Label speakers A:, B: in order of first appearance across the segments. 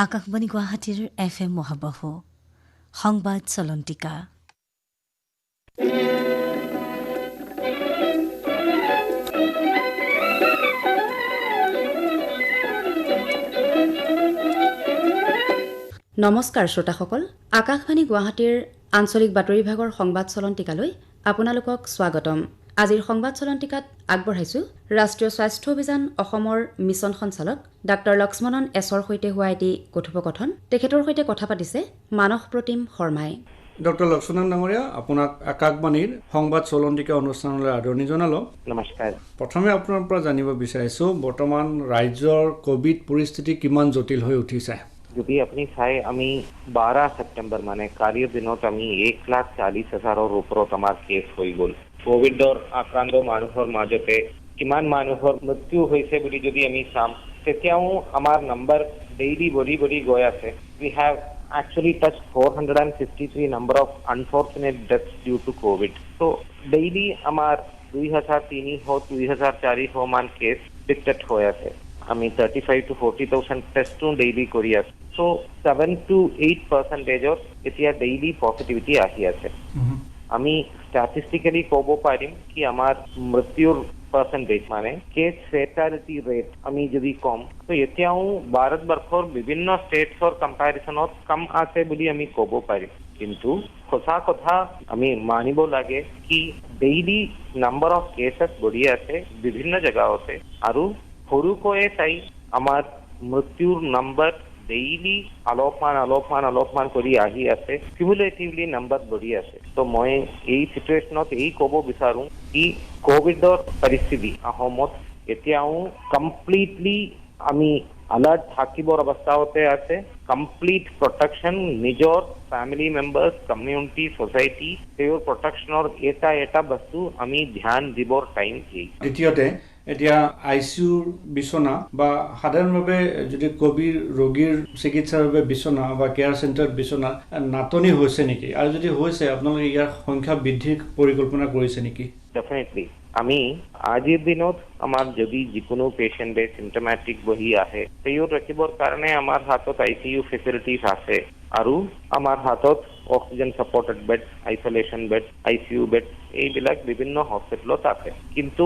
A: আকাশবাণী গুৱাহাটীৰ FM মহাবাহু সংবাদ চলন্তিকা।
B: নমস্কাৰ শ্ৰোতাসকল, আকাশবাণী গুৱাহাটীৰ আঞ্চলিক বাতৰি বিভাগৰ সংবাদ চলন্তিকালৈ আপোনালোকক স্বাগতম। আজিৰ সংবাদ চলন্তিকাত আগবঢ়াইছো ৰাষ্ট্ৰীয় স্বাস্থ্য অভিযান অসমৰ মিছন সঞ্চালক ডাঃ লক্ষ্মণন এছৰ সৈতে হোৱা এটি কথোপকথন। তেখেতৰ সৈতে কথা পাতিছে মানস প্ৰতিম শৰ্মাই।
C: ডক্টৰ লক্ষ্মণন ডাঙৰীয়া, আপোনাক আকাশবাণীৰ সংবাদ চলন্তিকা অনুষ্ঠানলৈ আদৰণি জনালো।
D: নমস্কাৰ।
C: প্ৰথমে আপোনাৰ পৰা জানিব বিচাৰিছো, বৰ্তমান ৰাজ্যৰ কোভিড পৰিস্থিতি কিমান জটিল হৈ উঠিছে?
D: যদি আপুনি চাই, আমি 12 ছেপ্টেম্বৰ মানে কালিৰ দিনত আমি 1,40,000ৰ ওপৰত আমাৰ কেছ হৈ গ'ল। কোভিডৰ আক্ৰান্ত মানুহৰ মাজতে কিমান মানুহৰ মৃত্যু হৈছে বুলি যদি আমি চাম, তেতিয়াও আমাৰ নম্বৰ ডেইলি বঢ়ি গৈ আছে। উই have actually touched 453 number of unfortunate deaths due to COVID. So daily আমাৰ 2,300-2,400 মান কেছ ডিটেক্ট হৈ আছে। আমি 35 to 40,000 টেষ্টও ডেইলি কৰি আছো। So 7 to 8% এতিয়া ডেইলি পজিটিভিটি আহি আছে। আমি স্ট্যাটিস্টিক্যালি ক'ব পাৰিম কি আমাৰ মৃত্যুৰ পাৰ্চেন্টেজ মানে কেছ ফেটালিটি ৰেট আমি যদি কম, তো এতিয়াও ভাৰতবৰ্ষৰ বিভিন্ন ষ্টেটছৰ কম্পেৰিজনত কম আছে বুলি আমি ক'ব পাৰিম। কিন্তু সঁচা কথা আমি মানিব লাগে কি ডেইলি নাম্বাৰ অফ কেছেছ বঢ়ি আছে বিভিন্ন জেগাতে, আৰু সৰুকৈয়ে চাই আমাৰ মৃত্যুৰ নম্বৰ ডেইলি অলপমান কৰি আহি আছে। কিউমুলেটিভলি নাম্বাৰ বঢ়ি আছে। তো মই এই চিটুৱেশ্যনত এই ক'ব বিচাৰোঁ কি কোভিডৰ পৰিস্থিতি অসমত এতিয়াও কমপ্লিটলি আমি আলাৰ্ট থাকিবৰ অৱস্থাতে আছে। কমপ্লিট প্ৰটেকশ্যন নিজৰ ফেমিলি মেম্বাৰ্ছ, কমিউনিটি, ছ'চাইটি, তেওঁৰ প্ৰটেকশ্যনৰ এটা বস্তু আমি ধ্যান দিবৰ টাইম এই।
C: দ্বিতীয়তে, এতিয়া ICUৰ বিচনা বা সাধাৰণভাৱে যদি কোভিড ৰোগীৰ চিকিৎসাৰ বাবে বিচনা বা কেয়াৰ চেণ্টাৰত বিচনা নাটনি হৈছে নেকি, আৰু যদি হৈছে আপোনালোকে ইয়াৰ সংখ্যা বৃদ্ধিৰ পৰিকল্পনা কৰিছে নেকি?
D: ডেফিনেটলি আমি আজিৰ দিনত আমাৰ যদি যিকোনো পেচেণ্টে চিম্পটমেটিক বহি আহে, তেওঁ ৰাখিবৰ কাৰণে আমাৰ হাতত ICU ফেচিলিটিজ আছে, আৰু আমাৰ হাতত oxygen supported bed, isolation bed, ICU bed এইবিলাক বিভিন্ন হস্পিটেলত আছে। কিন্তু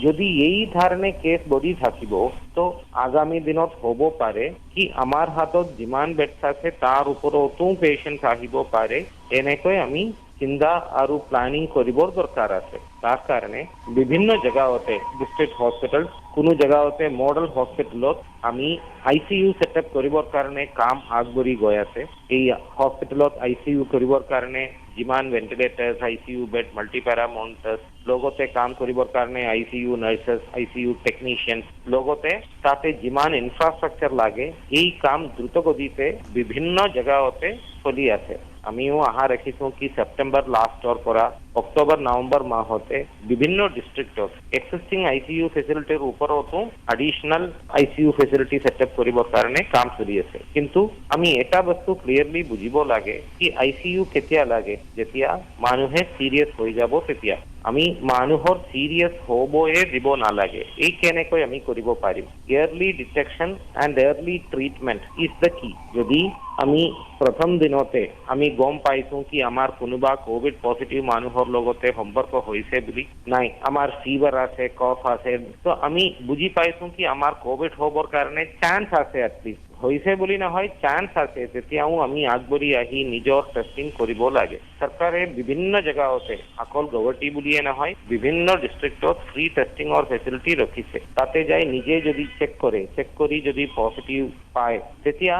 D: যদি এই ধৰণে কেছ বঢ়ি থাকিব, তো আগামী দিনত হ'ব পাৰে কি আমাৰ হাতত যিমান বেডছ আছে তাৰ ওপৰতো পেচেণ্ট আহিব পাৰে। এনেকৈ আমি চিন্তা আৰু প্লানিং কৰিবৰ দৰকাৰ আছে। তাৰ কাৰণে বিভিন্ন জেগাতে ডিষ্ট্ৰিক্ট হস্পিটেল, কোনো জেগাতে মডেল হস্পিটেলত আমি ICU ছেটআপ কৰিবৰ কাৰণে কাম আগবাঢ়ি গৈ আছে। এই হস্পিটেলত ICU কৰিবৰ কাৰণে যিমান ভেণ্টিলেটাৰ্ছ, ICU বেড, মাল্টিপেৰা মনিটৰ্ছ, লগতে কাম কৰিবৰ কাৰণে ICU নাৰ্ছেছ, ICU টেকনিচিয়ান, লগতে তাতে যিমান ইনফ্ৰাষ্ট্ৰাকচাৰ লাগে এই কাম দ্ৰুতগতিতে বিভিন্ন জেগাতে চলি আছে। আমিও আশা ৰাখিছোঁ কি ছেপ্টেম্বৰ লাষ্টৰ পৰা অক্টোবৰ নৱেম্বৰ মাহতে বিভিন্ন ডিষ্ট্ৰিক্টত এক্সিষ্টিং ICU ফেচিলিটিৰ ওপৰতো এডিশ্যনেল ICU ফেচিলিটি ছেটআপ কৰিবৰ কাৰণে কাম চলি আছে। কিন্তু আমি এটা বস্তু ক্লিয়াৰলি বুজিব লাগে কি ICU কেতিয়া লাগে, যেতিয়া মানুহে চিৰিয়াছ হৈ যাব তেতিয়া। আমি মানুহৰ চিৰিয়াছ হ'বয়ে দিব নালাগে। এই কেনেকৈ আমি কৰিব পাৰিম? Early detection and early treatment is the key. যদি আমি প্ৰথম দিনতে আমি গম পাইছোঁ কি আমাৰ কোনোবা কোভিড পজিটিভ মানুহৰ লগতে সম্পৰ্ক হৈছে বুলি, নাই আমাৰ ফিভাৰ আছে, কফ আছে, তো আমি বুজি পাইছোঁ কি আমাৰ কোভিড হ'বৰ কাৰণে চান্স আছে, এটলিষ্ট হৈছে বুলি নহয়, চান্স আছে, তেতিয়াও আমি আগবাঢ়ি আহি নিজৰ টেষ্টিং কৰিব লাগে। চৰকাৰে বিভিন্ন জেগাতে, অকল গুৱাহাটী বুলিয়ে নহয়, বিভিন্ন ডিষ্ট্ৰিক্টত ফ্ৰী টেষ্টিঙৰ ফেচিলিটি ৰাখিছে। তাতে যাই নিজে যদি চেক কৰি যদি পজিটিভ পায়, তেতিয়া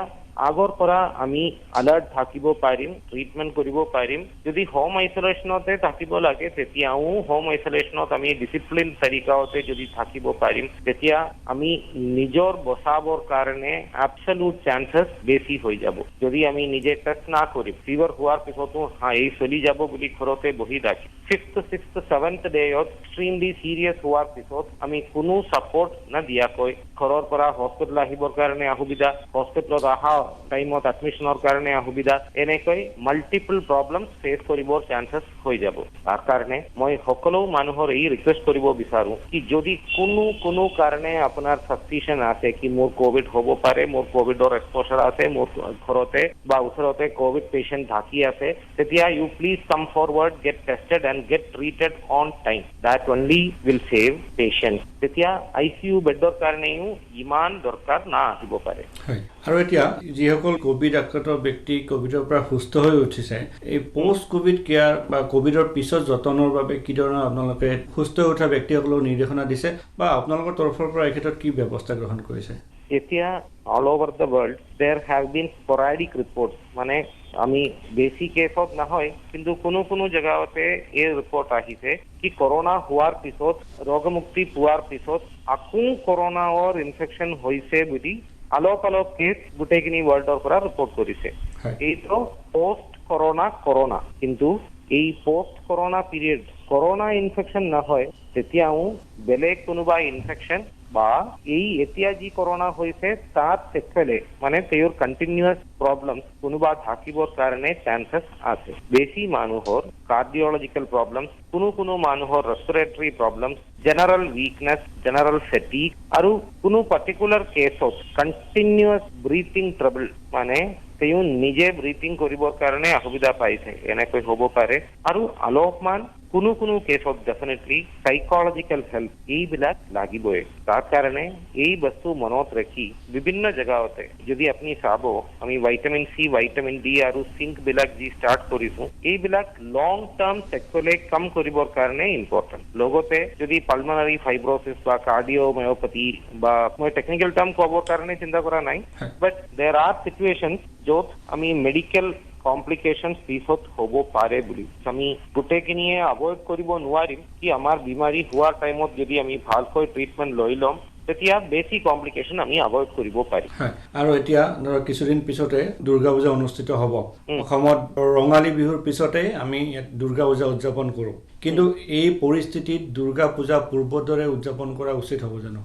D: আগৰ পৰা আমি আলাৰ্ট থাকিব পাৰিম, ট্ৰিটমেণ্ট কৰিব পাৰিম। যদি হোম আইচলেশ্যনতে থাকিব লাগে, তেতিয়াও হোম আইচলেশ্যনত আমি ডিচিপ্লিন তৰিকাতে যদি থাকিব পাৰিম, তেতিয়া আমি নিজৰ বচাবৰ কাৰণে এবছলুট চান্সেছ বেছি হৈ যাব। যদি আমি নিজে টেষ্ট না কৰিম, ফিভাৰ হোৱাৰ পিছতো এই চলি যাব বুলি ঘৰতে বহি ৰাখি 5th, 6th, 7th ডেত extremely serious হোৱাৰ পিছত আমি কোনো ছাপৰ্ট নিদিয়াকৈ ঘৰৰ পৰা হস্পিটেল আহিবৰ কাৰণে অসুবিধা, হস্পিটেলত অহা টাইমত এডমিশ্যনৰ কাৰণে অসুবিধা, এনেকৈ মাল্টিপল প্ৰব্লেমছ ফেচ কৰিবৰ চান্সেছ হৈ যাব। তাৰ কাৰণে মই সকলো মানুহৰ এই ৰিকুৱেষ্ট কৰিব বিচাৰো কি যদি কোনো কাৰণে আপোনাৰ সাসপিশন আছে কি মোৰ কোভিড হ'ব পাৰে, মোৰ কোভিডৰ এক্সপ'জাৰ আছে, মোৰ ঘৰতে বা ওচৰতে কোভিড পেশেন্ট ঢাকি আছে, তেতিয়া you please come forward, get tested and get treated on time. That only will save patient. তেতিয়া ICU বেডৰ কাৰণেও ইমান দৰকাৰ না আহিব পাৰে।
C: আৰু এতিয়া যিসকল কোভিড আক্ৰান্ত ব্যক্তি কোভিডৰ পৰা সুস্থ হৈ উঠিছে, এই পোষ্ট কোভিড কেয়াৰ বা কোভিডৰ পিছত যতনৰ বাবে কি ধৰণৰ আপোনালোকে সুস্থ হৈ উঠা ব্যক্তিসকলক নিৰ্দেশনা দিছে বা আপোনালোকৰ তৰফৰ পৰা এই ক্ষেত্ৰত কি ব্যৱস্থা গ্ৰহণ কৰিছে?
D: এতিয়া অল ওভাৰ দ্য ৱৰ্ল্ড দেৰ হেভ বিন স্পৰাডিক ৰিপৰ্ট, মানে আমি বেছি কেছত নহয় কিন্তু কোনো জেগাতে এই ৰিপৰ্ট আহিছে কি কৰোনা হোৱাৰ পিছত ৰোগমুক্তি পোৱাৰ পিছত আকৌ কৰোনাৰ ইনফেকশ্যন হৈছে বুলি অলপ কেছ গোটেইখিনি ৱৰ্ল্ডৰ পৰা ৰিপৰ্ট কৰিছে। এইটো পোষ্ট কৰোনা, কিন্তু এই post corona period corona infection নহয়, তেতিয়াও বেলেগ কোনোবা ইনফেকশ্যন বা এই এতিয়া যি কৰোনা হৈছে তাত সেফালে মানে তেওঁৰ কণ্টিনিউয়াছ প্ৰব্লেম কোনোবা থাকিবৰ কাৰণে চান্সেছ আছে। বেছি মানুহৰ কাৰ্ডিঅলজিকেল প্ৰব্লেম, কোনো মানুহৰ respiratory problem, general weakness, general fatigue আৰু কোনো পাৰ্টিকুলাৰ কেছত কণ্টিনিউয়াছ ব্ৰিথিং ট্ৰাবল, মানে তেওঁ নিজে ব্ৰিথিং কৰিবৰ কাৰণে অসুবিধা পাইছে, এনেকৈ হ'ব পাৰে। আৰু অলপমান কোনো কেছত ডেফিনেটলি সাইকোলজিকেল হেল্প এইবিলাক লাগিবই। তাৰ কাৰণে এই বস্তু মনত ৰাখি বিভিন্ন জেগাতে যদি আপুনি চাব আমি ভিটামিন C, ভিটামিন D আৰু জিংক বিলাক যি ষ্টাৰ্ট কৰিছো, এইবিলাক লং টাৰ্ম সেকলে কম কৰিবৰ কাৰণে ইম্পৰ্টেণ্ট। লগতে যদি পালমোনাৰী ফাইব্ৰোচিছ বা কাৰ্ডিঅ'মায়োপেথি বা মই টেকনিকেল টাৰ্ম ক'বৰ কাৰণে চিন্তা কৰা নাই, বাট দেৰ আৰ চিটুৱেশ্যনছ য'ত আমি মেডিকেল কমপ্লিকেশ্যনছ পিছত হ'ব পাৰে বুলি আমি গোটেইখিনিয়ে এভইড কৰিব নোৱাৰিম কি আমাৰ বেমাৰী হোৱাৰ টাইমত যদি আমি ভালকৈ ট্ৰিটমেণ্ট লৈ ল'ম তেতিয়া বেছি কমপ্লিকেশ্যন আমি এভইড কৰিব পাৰিম।
C: আৰু এতিয়া ধৰক কিছুদিন পিছতে দুৰ্গা পূজা অনুষ্ঠিত হ'ব। অসমত ৰঙালী বিহুৰ পিছতে আমি দুৰ্গা পূজা উদযাপন কৰোঁ, কিন্তু এই পৰিস্থিতিত দুৰ্গা পূজা পূৰ্বৰ দৰে উদযাপন কৰা উচিত হ'ব জানো?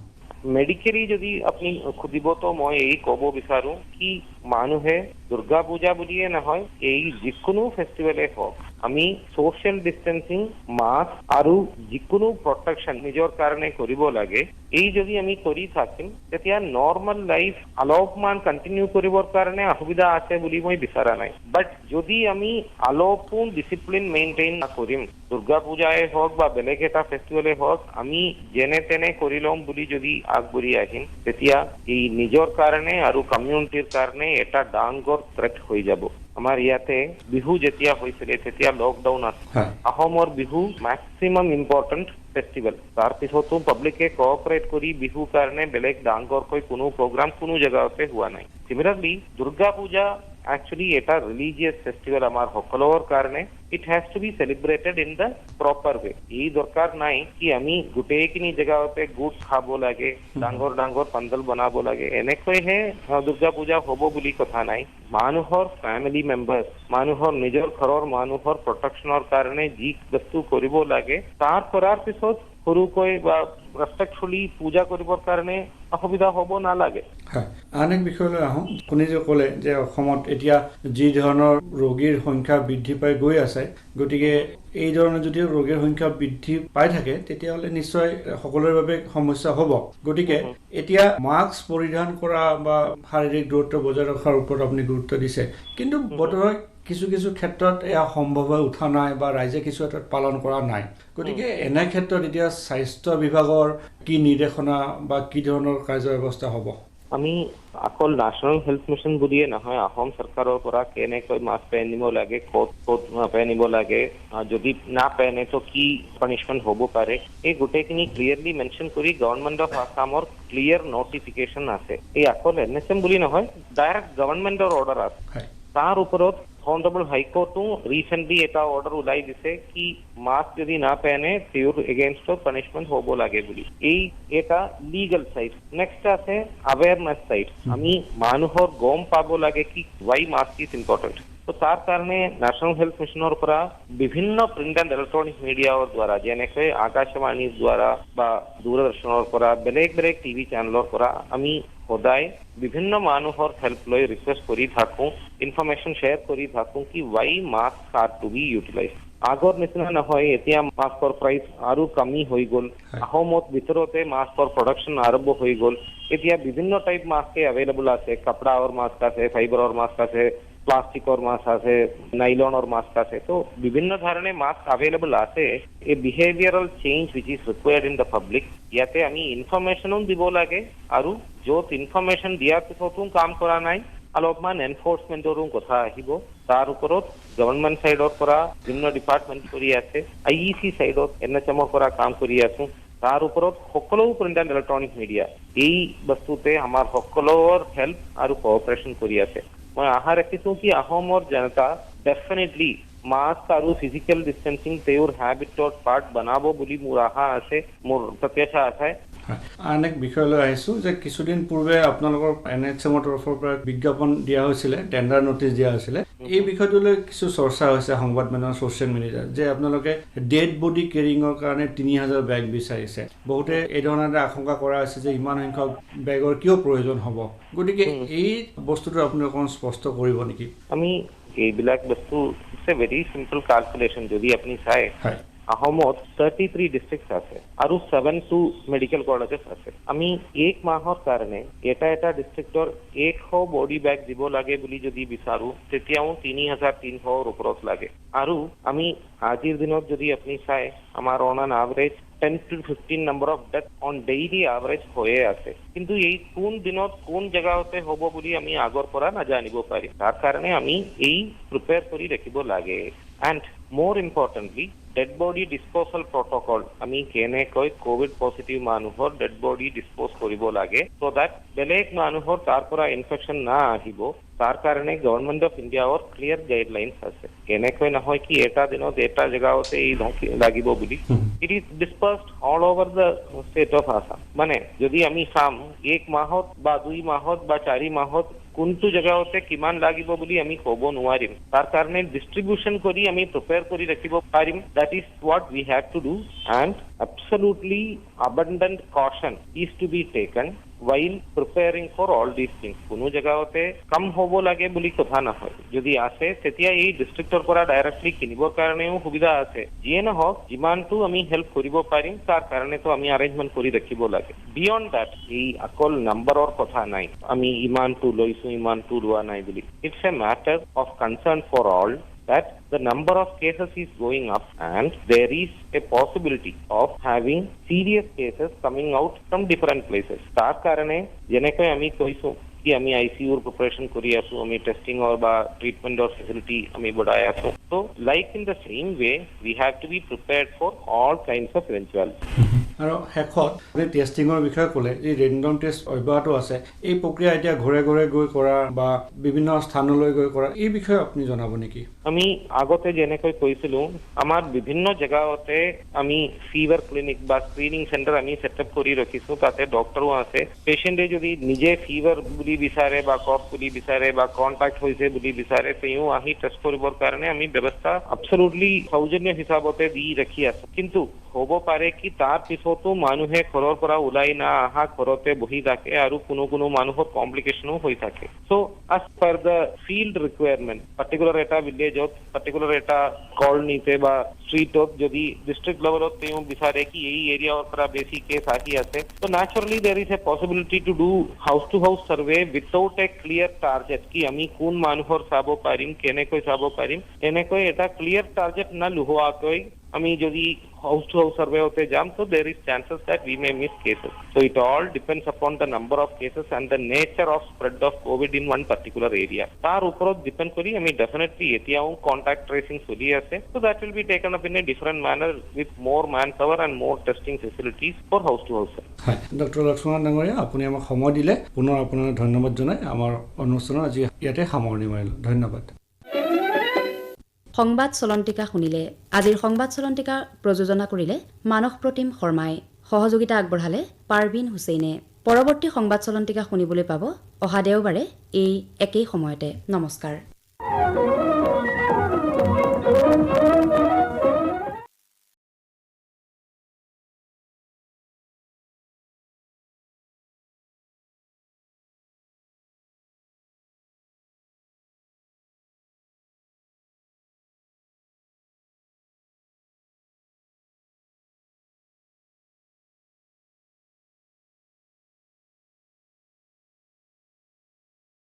D: মেডিকেলি যদি আপুনি সুধিব তো মই এই ক'ব বিচাৰো কি মানুহে দুৰ্গা পূজা বুলিয়ে নহয় এই যিকোনো ফেষ্টিভেলে হওক আমি সোশ্যাল ডিস্টেন্সিং, মাস্ক আৰু যিকোনো প্ৰটেকশ্যন নিজৰ কাৰণে কৰিব লাগে। এই যদি আমি কৰি থাকিম তেতিয়া নৰ্মেল লাইফ অলপমান কণ্টিনিউ কৰিবৰ কাৰণে অসুবিধা আছে বুলি মই বিচৰা নাই। বাট যদি আমি অলপো ডিচিপ্লিন মেইনটেইন নকৰিম, দুৰ্গা পূজাই হওক বা বেলেগ এটা ফেষ্টিভেলে হওক আমি যেনে তেনে কৰি ল'ম বুলি যদি আগবাঢ়ি আহিম তেতিয়া এই নিজৰ কাৰণে আৰু কমিউনিটিৰ কাৰণে এটা ডাঙৰ থ্ৰেট হৈ যাব। আমাৰ ইয়াতে বিহু যেতিয়া হৈছিলে তেতিয়া লকডাউন আছিল। অসমৰ বিহু মেক্সিমাম ইম্পৰ্টেণ্ট ফেষ্টিভেল, তাৰপিছতো পাব্লিকে কোঅপাৰেট কৰি বিহু কাৰণে বেলেগ ডাঙৰকৈ কোনো প্ৰগ্ৰাম কোনো জেগাতে হোৱা নাই। সিমিলাৰলি দুৰ্গা পূজা actually এটা ৰিলিজিয়াছ ফেষ্টিভেল আমাৰ সকলোৰ কাৰণে। It has to be celebrated in the proper way. এই দৰকাৰ নাই কি আমি গোটেইখিনি জেগাতে গোট খাব লাগে, ডাঙৰ পাণ্ডাল বনাব লাগে, এনেকৈহে দুৰ্গা পূজা হ'ব বুলি কথা নাই। মানুহৰ ফেমিলি মেম্বাৰ, মানুহৰ নিজৰ ঘৰৰ মানুহৰ প্ৰটেকশ্যনৰ কাৰণে যি বস্তু কৰিব লাগে তাৰ কৰাৰ পিছত সৰুকৈ বা ৰেস্পেক্টফুলি পূজা কৰিবৰ কাৰণে অসুবিধা হ'ব নালাগে।
C: আন এক বিষয়লৈ আহোঁ। আপুনি যে ক'লে যে অসমত এতিয়া যি ধৰণৰ ৰোগীৰ সংখ্যা বৃদ্ধি পাই গৈ আছে, গতিকে এই ধৰণে যদি ৰোগীৰ সংখ্যা বৃদ্ধি পাই থাকে তেতিয়াহ'লে নিশ্চয় সকলোৰে বাবে সমস্যা হ'ব। গতিকে এতিয়া মাস্ক পৰিধান কৰা বা শাৰীৰিক দূৰত্ব বজাই ৰখাৰ ওপৰত আপুনি গুৰুত্ব দিছে, কিন্তু বৰ্তমান কিছু ক্ষেত্ৰত এয়া সম্ভৱ হৈ উঠা নাই বা ৰাইজে কিছু ক্ষেত্ৰত পালন কৰা নাই। গতিকে এনে ক্ষেত্ৰত এতিয়া স্বাস্থ্য বিভাগৰ কি নিৰ্দেশনা বা কি ধৰণৰ কাৰ্য ব্যৱস্থা হ'ব?
D: আমি অকল নেশ্যনেল হেল্থ মিছন বুলিয়ে নহয়, অসম চৰকাৰৰ পৰা কেনেকৈ মাস্ক পিন্ধিব লাগে, ক'ত পিন্ধিব লাগে, যদি নাপিন্ধে তো কি পানিছমেণ্ট হ'ব পাৰে, এই গোটেইখিনি ক্লিয়াৰলি মেনশ্যন কৰি গভৰ্ণমেণ্ট অফ আছামৰ ক্লিয়াৰ নটিফিকেশ্যন আছে। এই অকল NSM বুলি নহয়, ডাইৰেক্ট গভৰ্ণমেণ্টৰ অৰ্ডাৰ আছে। তাৰ ওপৰত অনাৰেবল হাইকোৰ্টো ৰিচেণ্টলি এটা অৰ্ডাৰ ওলাই দিছে কি মাস্ক যদি নাপিন্ধে তেওঁৰ এগেইনষ্টত পানিছমেণ্ট হ'ব লাগে বুলি। এই এটা লিগেল সাইড। নেক্সট আছে আৱেৰনেছ সাইড। আমি মানুহৰ গম পাব লাগে কি ৱাই মাস্ক ইজ ইম্পৰ্টেণ্ট। তো তো তাৰ কাৰণে নেশ্যনেল হেল্থ মিছনৰ পৰা বিভিন্ন প্ৰিণ্ট এণ্ড ইলেক্ট্ৰনিক মিডিয়াৰ দ্বাৰা যেনেকৈ আকাশবাণীৰ দ্বাৰা বা দূৰদৰ্শনৰ পৰা বেলেগ বেলেগ টিভি চেনেলৰ পৰা আমি সদায় বিভিন্ন মানুহৰ হেল্প লৈ ৰিকুৱেষ্ট কৰি থাকোঁ, ইনফৰমেশ্যন শ্বেয়াৰ কৰি থাকোঁ কি why mask are to be utilise. আগৰ নিচিনা নহয়, এতিয়া মাস্কৰ প্ৰাইচ আৰু কমি হৈ গ'ল। অসমত ভিতৰতে মাস্কৰ প্ৰডাকশ্যন আৰম্ভ হৈ গ'ল। এতিয়া বিভিন্ন টাইপ মাস্কে এভেইলেবল আছে, কাপড়াৰ মাস্ক আছে, ফাইবাৰৰ মাস্ক আছে, প্লাষ্টিকৰ মাস্ক আছে, নাইলনৰ মাস্ক আছে। তো বিভিন্ন ধৰণে মাস্ক এভেইলেবল আছে। A behavioural change which is required in the public. ইয়াতে আমি ইনফৰমেশ্যনো দিব লাগে আৰু য'ত ইনফৰমেশ্যন দিয়াৰ পিছতো কাম কৰা নাই অলপমান এনফৰ্চমেণ্টৰো কথা আহিব। তাৰ ওপৰত গভৰ্ণমেণ্ট চাইডৰ পৰা বিভিন্ন ডিপাৰ্টমেণ্ট কৰি আছে, IEC চাইডত NHMৰ পৰা কাম কৰি আছো। তাৰ ওপৰত সকলো প্ৰিণ্ট এণ্ড ইলেক্ট্ৰনিক মিডিয়া এই বস্তুতে আমাৰ সকলোৰ হেল্প আৰু কোঅপাৰেশ্যন কৰি আছে। মই আশা ৰাখিছোঁ কি অসমৰ জনতা ডেফিনেটলি মাস্ক আৰু ফিজিকেল ডিষ্টেঞ্চিং তেওঁৰ হেবিটৰ পাৰ্ট বনাব বুলি মোৰ আশা আছে, মোৰ প্ৰত্যাশা আছে।
C: আন এক বিষয়লৈ আহিছোঁ যে কিছুদিন পূৰ্বে আপোনালোকৰ NHMৰ তৰফৰ পৰা বিজ্ঞাপন দিয়া হৈছিলে, টেণ্ডাৰ নটিচ দিয়া হৈছিলে। এই বিষয়টোলৈ কিছু চৰ্চা হৈছে সংবাদ মাধ্যম ছ'চিয়েল মিডিয়াত যে আপোনালোকে ডেড বডি কেৰিঙৰ কাৰণে 3000 বেগ বিচাৰিছে। বহুতে এই ধৰণৰ এটা আশংকা কৰা হৈছে যে ইমান সংখ্যক বেগৰ কিয় প্ৰয়োজন হ'ব। গতিকে এই বস্তুটো আপুনি অকণমান স্পষ্ট কৰিব নেকি?
D: আমি এইবিলাক বস্তু it's a very simple calculation. যদি আপুনি চাই অসমত 33 ডিষ্ট্ৰিক্ট আছে আৰু 72 মেডিকেল কলেজেছ আছে। আমি এক মাহৰ কাৰণে এটা ডিষ্ট্ৰিক্টৰ 100 বডি বেগ দিব লাগে বুলি যদি বিচাৰো তেতিয়াও 3300 ওপৰত লাগে। আৰু আমি আজিৰ দিনত যদি আপুনি চাই আমাৰ on an average 10 to 15 number of death on daily average হৈয়ে আছে। কিন্তু এই কোন দিনত কোন জেগাতে হ'ব বুলি আমি আগৰ পৰা নাজানিব পাৰিম। তাৰ কাৰণে আমি এই প্ৰিপেয়াৰ কৰি ৰাখিব লাগে। And more importantly, dead body disposal protocol আমি কেনেকৈ কোভিড পজিটিভ মানুহৰ ডেড বডি ডিসপোজ কৰিব লাগে so that বেলেগ মানুহৰ তাৰ পৰা ইনফেকশন না আহিব। তাৰ কাৰণে গভৰ্ণমেণ্ট অফ ইণ্ডিয়াৰ ক্লিয়াৰ গাইডলাইনছ আছে। কেনেকৈ নহয় কি এটা দিনত এটা জেগাতে এই লাগিব বুলি। It is dispersed all over the state of Assam. মানে যদি আমি চাম এক মাহত বা 2 মাহত বা 4 মাহত কোনটো জেগাতে কিমান লাগিব বুলি আমি ক'ব নোৱাৰিম। তাৰ কাৰণে ডিস্ট্ৰিবিউশন কৰি আমি প্ৰিপেয়াৰ কৰি ৰাখিব পাৰিম। That is what we have to do, and absolutely abundant caution is to be taken while preparing for all these things. কোনো জেগাতে কম হ'ব লাগে বুলি কথা নহয়। যদি আছে তেতিয়া এই ডিস্ট্ৰিক্টৰ পৰা ডাইৰেক্টলি কিনিবৰ কাৰণেও সুবিধা আছে। যিয়ে নহওক যিমানটো আমি হেল্প কৰিব পাৰিম তাৰ কাৰণেতো আমি এৰেঞ্জমেণ্ট কৰি ৰাখিব লাগে। বিয়ণ্ড দেট এই অকল নম্বৰৰ কথা নাই আমি ইমানটো লৈছো ইমানটো লোৱা নাই বুলি। It's a matter of concern for all that the number of cases is going up and there is a possibility of having serious cases coming out from different places. তার কারণে যেনেকৈ আমি কৈছো কি আমি ICU প্ৰিপাৰেচন কৰি আছো, আমি টেষ্টিং বা ট্ৰিটমেণ্টৰ ফেচিলিটি আমি বঢ়াই আছো। So like in the same way we have to be prepared for all kinds of eventualities.
C: আৰু শেষত টেষ্টিঙৰ বিষয়ে ক'লে এই ৰেণ্ডম টেষ্ট অব্যাহত আছে। এই প্ৰক্ৰিয়া এতিয়া ঘৰে ঘৰে গৈ কৰা বা বিভিন্ন স্থানলৈ গৈ কৰা এই বিষয়ে আপুনি জনাব নেকি?
D: আমি আগতে যেনেকৈ কৈছিলো আমাৰ বিভিন্ন জেগাতে আমি ফিভাৰ ক্লিনিক বা স্ক্ৰিনিং চেণ্টাৰ আমি ছেটআপ কৰি ৰাখিছো। তাতে ডক্টৰো আছে। পেচেণ্টে যদি নিজে ফিভাৰ বুলি বিচাৰে বা কফ বুলি বিচাৰে বা কণ্টেক্ট হৈছে বুলি বিচাৰে তেওঁ আহি টেষ্ট কৰিবৰ কাৰণে আমি ব্যৱস্থা absolutely সৌজন্য হিচাপতে দি ৰাখি আছো। কিন্তু হ'ব পাৰে কি তাৰ পিছতো মানুহে ঘৰৰ পৰা ওলাই না আহা ঘৰতে বহি থাকে আৰু কোনো মানুহৰ কমপ্লিকেশ্যনো হৈ থাকে। চ' as per the field requirement particular এটা ভিলেজত particular এটা কলনীতে বা ষ্ট্ৰীটত যদি ডিষ্ট্ৰিক্ট লেভেলত তেওঁ বিচাৰে কি এই এৰিয়াৰ পৰা বেছি কেছ আহি আছে তো naturally there is a possibility to do house to house survey without a clear target কি আমি কোন মানুহৰ চাব পাৰিম কেনেকৈ চাব পাৰিম। এনেকৈ এটা ক্লিয়াৰ টাৰ্গেট না লোৱাকৈ আমি যদি house to house survey hote jam so there is chances that we may miss cases. So it all depends upon the number of cases and the nature of spread of COVID in one particular area. Tar uporot depend kori ami definitely etiaw contact tracing soli ase, so that will be taken up in a different manner with more manpower and more testing facilities for house to house.
C: হয় doctor Lakshman ডাঙৰীয়া আপুনি আমাক সময় দিলে পুনৰ আপোনাক ধন্যবাদ জনাই আমাৰ অনুষ্ঠানৰ আজি ইয়াতে সামৰণি মাৰিলোঁ। ধন্যবাদ।
B: সংবাদ চলন্তিকা শুনিলে। আজিৰ সংবাদ চলন্তিকা প্ৰযোজনা কৰিলে মানস প্ৰতিম শৰ্মাই, সহযোগিতা আগবঢ়ালে পাৰবিন হুছেইনে। পৰৱৰ্তী সংবাদ চলন্তিকা শুনিবলৈ পাব অহা দেওবাৰে এই একেই সময়তে। নমস্কাৰ।